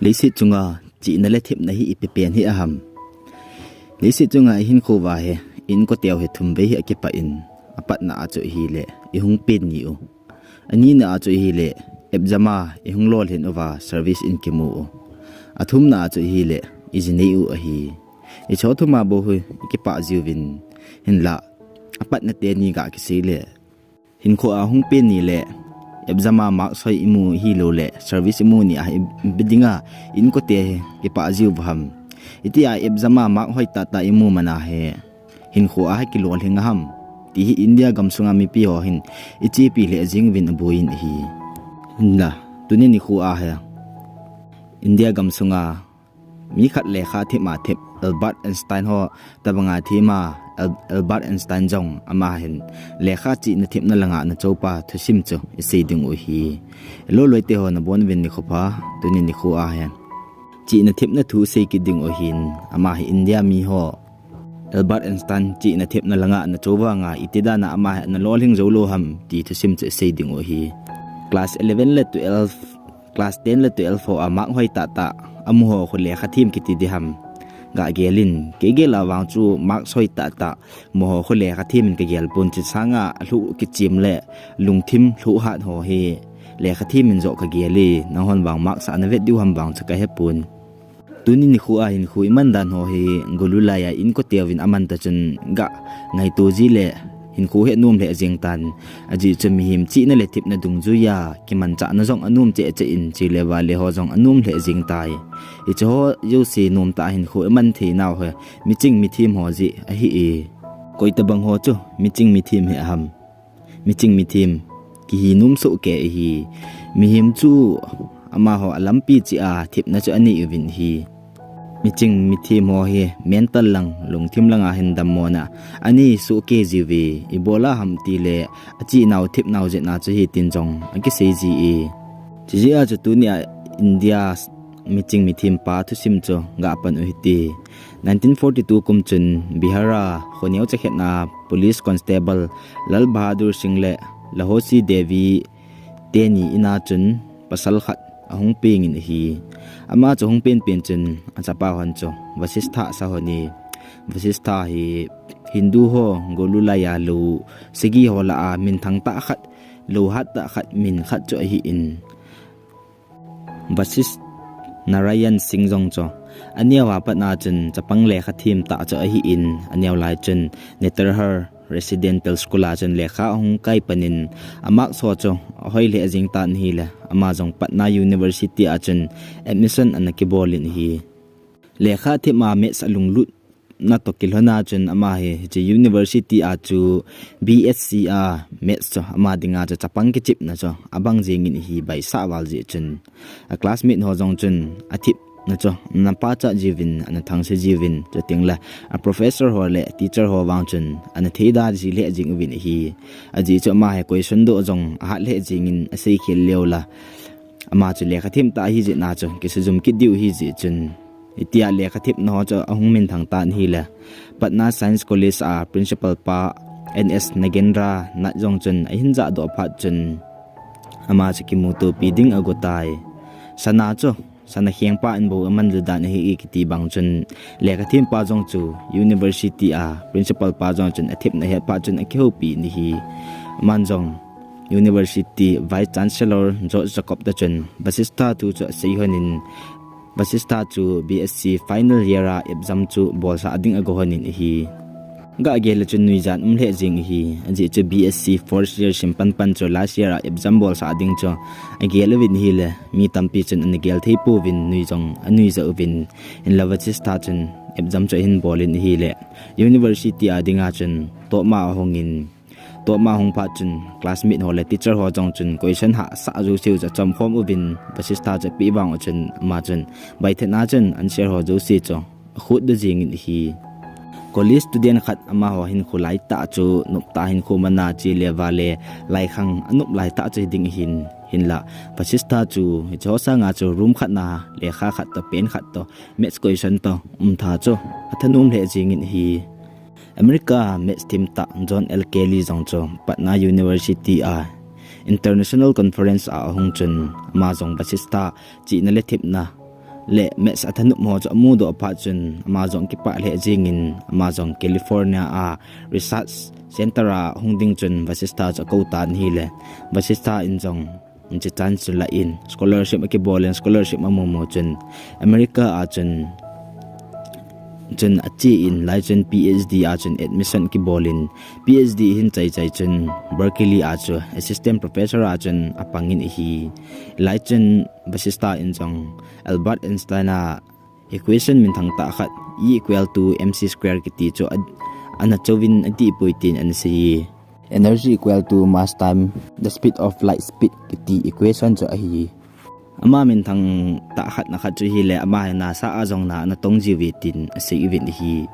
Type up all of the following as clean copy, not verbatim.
Lisi chunga chi na le thip na hi ipipian hi aham lisi chunga hin khuwa he in ko teu he thumbe hi akipa in apat na achu hi le ihung pin ni u ani na achu hi le ebjama ihung lol hin over service in kimu athum na achu hi le ijinei u a hi I chothuma bo hu ikipa jiwin hin la apat na te ni ga ki se le hin kho a hung pin ni le ebjama mak soi imu hi lo le service imu ni a bidinga in ko te ki pa jiu bham iti a ebjama mak hoi ta ta imu mana he hin kho a ki lol hinga ham ti hi india gamsunga mi pi ho hin ichi pi le jing win buin hi na tuni ni khu a he india gamsunga mi khat le kha thi ma thep Albert Einstein ho tabanga thi ma Albert Einstein jong ama hin lekha chi na thip na langa na chopa thusim chu ise ding u hi lo loite ho na bon win ni khopa tuni ni khu a hen chi na thip na thu se ki ding u hin ama hi india mi ho Albert Einstein chi na thip na langa na chowa nga itida na ama na lol hing zo lo ham ti thusim chu ise ding u hi class 11 le 12 class 10 le 12 ho ama hoi ta ta amu ho khu lekha thim ki ti di ham ga gelin ke gela wang chu mak soi ta ta mo ho le kha thim ke gel pun chi sanga lu ki chim le lungthim lu hat ho he le kha thim min zo ka geli na hon wang mak sa na vet diu ham wang cha ka he pun tuni ni khu a hin khu iman dan ho he golula ya in ko tewin aman ta chun ga ngai to ji le hin khu he num le jeng tan aji chumi him chi na le tip na dung ju ya ki man cha na jong anum che che in chi le wa le ho jong anum le jing tai I cho yu si num ta hin khu man thi naw he miching mi thim ho ji a hi e koi ta bang ho chu miching mi thim he ham miching mi thim ki hi num so ke hi mi him chu ama ho alampi chi a thip na chu ani win hi miching mi thim ho he mental lang lung thim langa hin dam mo na ani su ke ji we ibola ham ti le achi naw thip naw je na chu hi tin jong ki se ji e ji a chu tu ni India miching mi thim pa thu sim cho ga pan u hiti 1942 kum chun bihara khoniau che khetna police constable lal bahadur singh le lahosi devi teni ina chun pasal khat ahung ping in hi ama chu hung pen pen chun achapa hon cho vasistha sa honi vasistha hi hindu ho golula ya lu sigi hola a min thang ta khat lo hat ta khat min khat cho hi in basis Narayan Singh Jong cho ania wa pat na chun chapang le kha thim ta cho hi in ania lai chun Netarhar residential school a chun le kha hung kai panin amak so cho hoi le jing tan hi la ama jong Patna University a chun admission an ki bolin hi le kha thima me salung lut na to kilhona chun ama he je university a chu BSc a maths cho ama dinga cha chapang ki chip na cho abang jing in hi bai sa wal je chun a classmate ho jong chun athip na cho na pa cha jivin an thang se jivin cho tingla a professor ho le teacher ho wang chun an theida ji le jing win hi a ji cho ma he question do jong a le jing in a sei khel leola ama chu le khathim ta hi je na cho ki sujum ki diu hi je chun itia le khathip no cho ahung min thang tan hi la Patna Science College a principal pa NS Nagendra na jong chun a hinja do phat chun ama chi ki mu to piding agotai sana cho sana hiang pa an bo aman lu dan hi ki ti bang chun le khathim pa jong chu university a principal pa jong chun athip na he pa chun a kheu pi ni hi man jong university vice chancellor George Jacob da chun basista tu cho sei honin basista chu BSc final year a exam chu bolsa ading agohonin hi ga gel chun nui jan umle jing hi aji chu BSc fourth year simpan pan chu last year a exam bolsa ading chu agel win hi le mi tampi chun an gel thei pu win nui jong anui za win in lavachista chun exam chu hin bolin hi le university adinga chun to ma hongin to ma hong pha chun classmate ho le teacher ho jong chun question ha sa ju siu cha chom khom ubin basista cha pi wang chun ma chun bai the na chun an share ho ju si cho khut de jing hi college student khat ama ho hin khulai ta chu nup ta hin khumana chi le wale lai khang anup lai ta chi ding hin la basista chu jo sa nga chu room khat na le kha khat to pen khat to maths question to tha chu athanum le jing hi America Maths team ta John L. Kelly jong cho Patna University a International Conference a hong chun ma jong basista chi na le thip na le mes athanu mo cho mu do pa chun amazon ki pa le jingin amazon California a research center a hungding chun vasista cha ko tan hi le vasista in jong inchi chance la in scholarship ki bolen scholarship mo chun America a chun achi in lai chun PhD a chun admission ki bolin PhD hin chai chun Berkeley a chu assistant professor a chun apangin hi lai chun basista in jong Albert Einstein a equation min thang ta khat E equal to mc square ki ti chu ana chowin adi poitin an si energy equal to mass time the speed of light speed ki ti equation chu a hi ama min thang ta khat na khat chu hi le ama na sa azong na tong jiwi tin ase event hi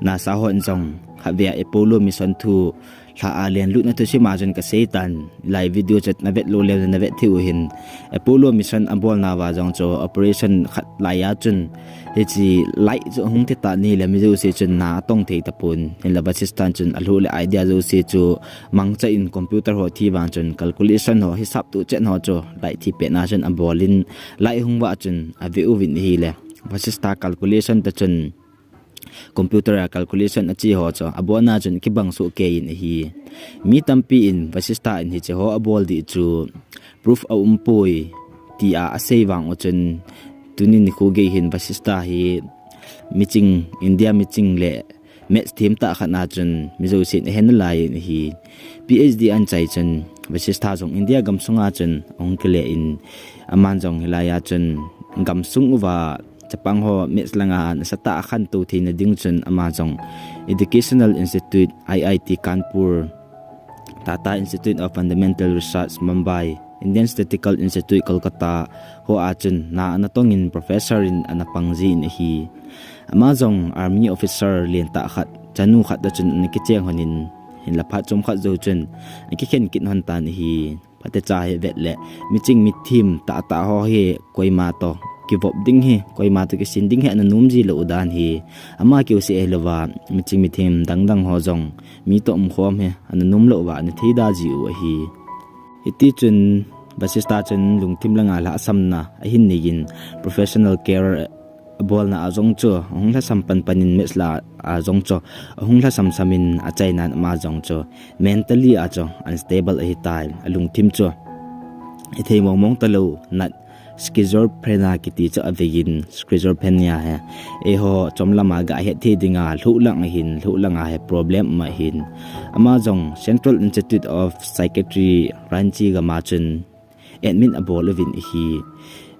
na sa hon jong khavia Apollo mission 2 tha alien lut na tu si ma jon ka satan live video chat na vet lo le na vet thiu hin Apollo mission ambol na wa jong cho operation khat la ya chun he chi light zo hung te ta ni le mi zo se chun na tong thei tapun hin la basistan chun alu le idea zo se chu mang cha in computer ho thi wang chun calculation ho hisab tu chen ho cho lai thi pe na chun ambolin lai hung wa chun a ve u win hi le basista calculation ta chun computer calculation achi ho cho abona chun ki bang su ke in hi mi tampi in basista in hi che ho abol di chu proof a umpoi ti a sei wang o chun tunin ni khu ge hin basista hi meeting India meeting le match team ta khana chun mizo sin hen lai hi PhD an chai chun basista jong India gamsunga chun ongkle in aman jong hilaya chun gamsung wa chapang ho mes langa sata khan tu thina ding chun amazon educational institute IIT Kanpur Tata Institute of Fundamental Research Mumbai Indian Statistical Institute Kolkata ho achun na anatongin professor in anapangji in hi amazon army officer len ta khat chanu khat da chun ni kicheng honin hin la pha chom khat zo chun ki khen kin hon tan hi pate cha he vet le miching mi thim ta ho he koima to ki vop ding he koima to ki sin ding he an num ji lo udan hi ama ki se elwa miching mi thim dang ho jong mi to khom he an num lo wa ni thida ji u hi iti chun basista chun lungthim langa la samna ahin nigin professional care bol na azong cho hongla sampan panin mesla azong cho hongla samsamin achaina ma jong cho mentally acho unstable a time alungthim cho ithei mong talo nat schizophrenia kiti cha avegin schizophrenia ha e ho chomlama ga he thi dinga hlulang he problem ma hin amazon Central Institute of Psychiatry Ranchi ga ma chun admin abolovin hi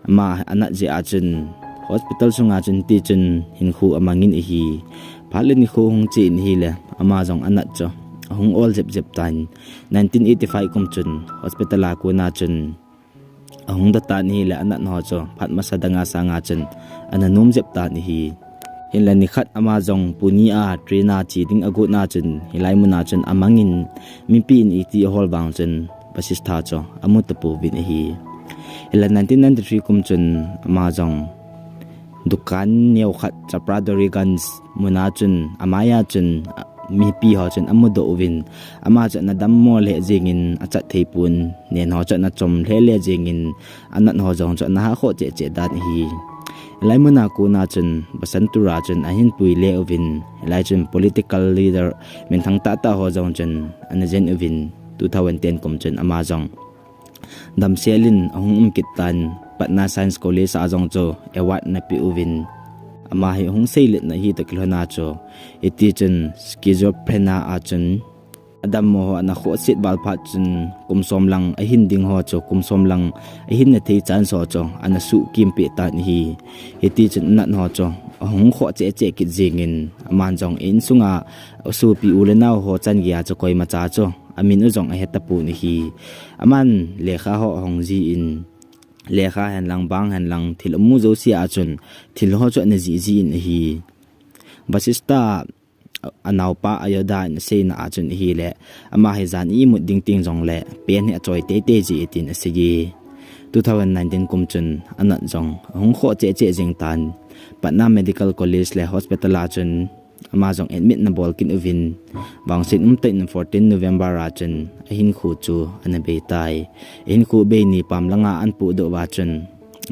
ma anat je achun hospital sunga chun ti chun hin khu amangin hi phaleni khu hung chin hi le amazon anat cho hung all jep tan 1985 kum chun hospital a ko na chun ahung da ta ni la anat no cho phat masadanga sanga chun ananum jep ta ni hi hinla ni khat amazon punia trina chi ding agut na chun hilai muna chun amangin mipi ni ti hol bang chun basista cho amutapu vin hi hila 1993 kum chun amazon dukan neu khat chapradori guns muna chun amaya chun mi pi ho chun amudo win ama cha na dam mo le jingin acha theipun nen ho cha na chom le le jingin anat ho jong cha na kho che dan hi laimuna ko na chun basantura chun ahin pui le win lai chun political leader min thang ta ho jong chun anajen win 2010 kum chun amazon dam selin ahung kitan patna science college azong cho award na pi win ama hi hung seilet na hi taklona cho iti chun schizophrenia a chun adam mo na kho sit bal phat chun kumsom lang ahin ding ho cho kumsom lang ahin na thei chan so cho ana su kim pe ta hi iti chun na no cho hung kho che ki jingin aman jong in sunga su pi ulena ho chan gya cho koi ma cha cho amin u jong a heta pu ni hi aman lekha ho hong ji in lekha han lang bang han lang thil mu zo si a chun thil ho cho na ji in hi basista anaw pa ayoda na sei na a chun hi le ama he zan i mu ding ting jong le pen he choi te ji itin asigi 2019 kum chun anat jong hong kho che jing tan Patna Medical College le hospital a chun amazon admit na bol kin uvin bang sin tain 14 November a chun ahin khu chu anabe tai in khu be ni pam langa an pu do wa chun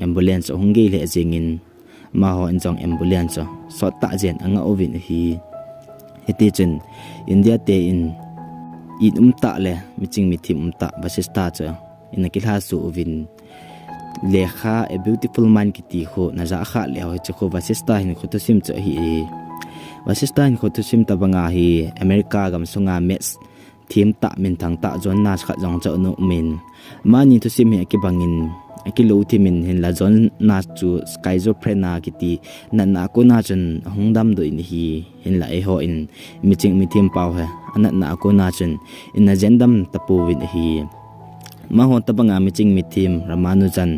ambulance hongge le jingin ma ho in jong ambulance so ta jen anga ovin hi heti chen India te in ta le miching mi thim ta basista cha in ki ha su ovin lekha a beautiful man ki ti kho na za kha le ho che kho basista hin kho to sim cha hi basista hin kho to sim ta banga hi America gam sunga mes thim ta min thang ta zon na kha jong cha no min mani to sim he ki bangin ki lo thimin hin la zon na chu schizophrenia ki ti na ko na chen hongdam do in hi hin la e ho in miching mi thim pau he na ko na chen in na jendam tapu win hi ma ho ta banga miching mi thim Ramanujan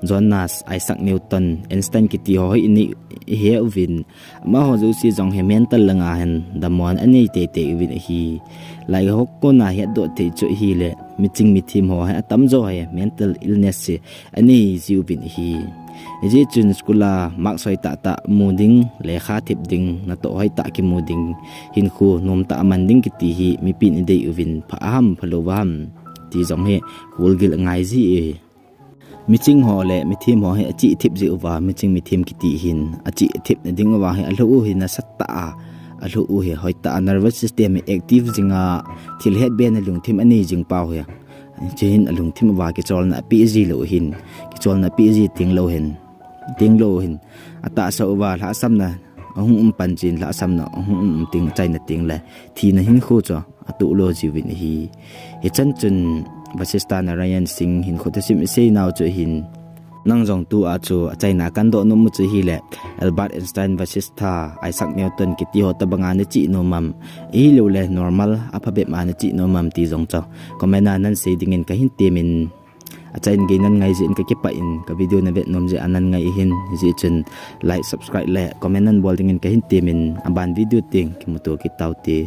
Jonas Isaac Newton Einstein ki ti ho ini he win ma ho zo si jong he mental langa hen damon ani te win hi lai ho ko na he do te chu hi le miching mi thim ho ha tam zo he mental illness se ani ziu bin hi je chun skula mak soi ta muding le kha thip ding na to hoi ta ki muding hin khu nom ta man ding ki ti hi mi pin dei win pha ham phalo wam ti jong he hulgil ngai ji e miching ho le mi thim ho he achi thip ji wa miching mi thim ki ti hin achi thip na ding wa he alu hi na satta alu hi hoi ta nervous system active jinga thil het ben lung thim ani jing pau he chin alung thim wa ki chol na pg lo hin ki chol na pg ting lo hin ata sa wa la sam na hung pan chin la sam na hung ting chai na ting le thi na hin khu cho atu lo ji win hi he chan chun Vasista Narayan Singh hin kho sim sei naw chu hin nang jong tu a chu China kan do no mu chu hi le Albert Einstein Vasista Isaac Newton ki ti ho ta banga ne chi no mam e lo le normal alphabet ma ne chi no mam ti jong cha komena nan sei dingin ka hin temin a chain ge nan ngai jin ka ke pa in ka video na bet nom je anan ngai hin ji chen like subscribe le comment nan bol dingin ka hin temin aban video ting ki mu to ki tauti